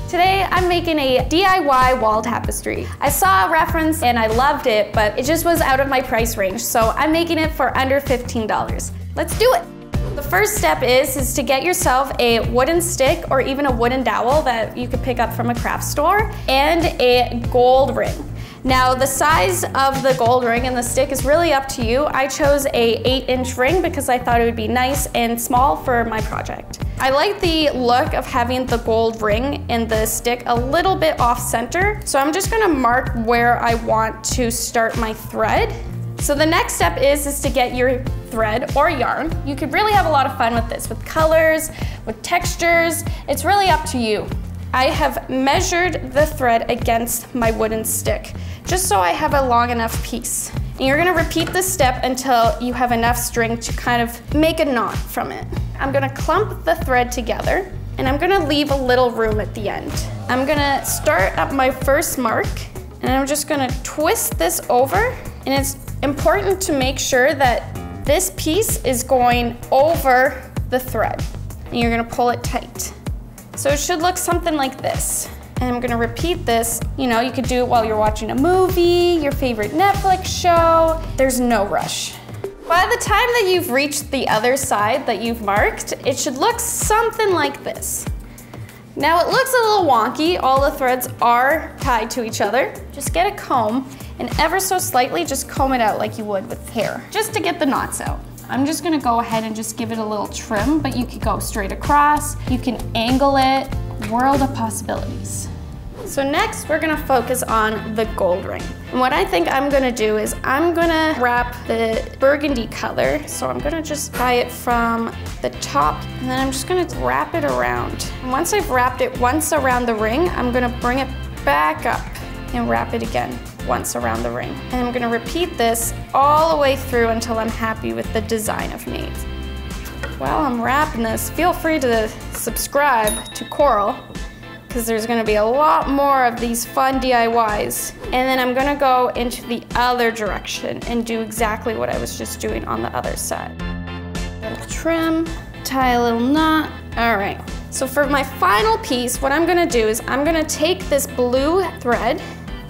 Today I'm making a DIY wall tapestry. I saw a reference and I loved it, but it just was out of my price range, so I'm making it for under $15. Let's do it! The first step is to get yourself a wooden stick or even a wooden dowel that you could pick up from a craft store and a gold ring. Now the size of the gold ring and the stick is really up to you. I chose a 8-inch ring because I thought it would be nice and small for my project. I like the look of having the gold ring and the stick a little bit off center. So I'm just gonna mark where I want to start my thread. So the next step is to get your thread or yarn. You could really have a lot of fun with this, with colors, with textures. It's really up to you. I have measured the thread against my wooden stick, just so I have a long enough piece. And you're gonna repeat this step until you have enough string to kind of make a knot from it. I'm gonna clump the thread together, and I'm gonna leave a little room at the end. I'm gonna start at my first mark, and I'm just gonna twist this over, and it's important to make sure that this piece is going over the thread. And you're gonna pull it tight. So it should look something like this. And I'm gonna repeat this. You know, you could do it while you're watching a movie, your favorite Netflix show. There's no rush. By the time that you've reached the other side that you've marked, it should look something like this. Now it looks a little wonky. All the threads are tied to each other. Just get a comb and ever so slightly just comb it out like you would with hair, just to get the knots out. I'm just gonna go ahead and just give it a little trim, but you could go straight across, you can angle it, world of possibilities. So next we're gonna focus on the gold ring. And what I think I'm gonna do is I'm gonna wrap the burgundy color. So I'm gonna just tie it from the top, and then I'm just gonna wrap it around. And once I've wrapped it once around the ring, I'm gonna bring it back up and wrap it again once around the ring. And I'm gonna repeat this all the way through until I'm happy with the design I've made. While I'm wrapping this, feel free to subscribe to Coral, because there's gonna be a lot more of these fun DIYs. And then I'm gonna go into the other direction and do exactly what I was just doing on the other side. A little trim, tie a little knot. All right, so for my final piece, what I'm gonna do is I'm gonna take this blue thread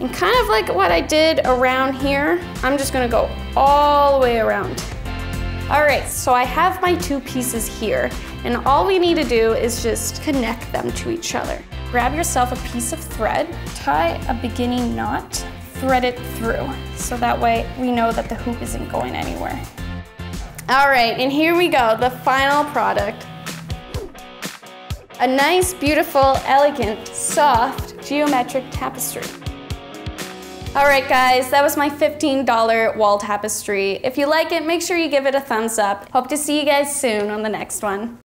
and kind of like what I did around here, I'm just gonna go all the way around. All right, so I have my two pieces here, and all we need to do is just connect them to each other. Grab yourself a piece of thread, tie a beginning knot, thread it through, so that way we know that the hoop isn't going anywhere. All right, and here we go, the final product. A nice, beautiful, elegant, soft, geometric tapestry. All right guys, that was my $15 wall tapestry. If you like it, make sure you give it a thumbs up. Hope to see you guys soon on the next one.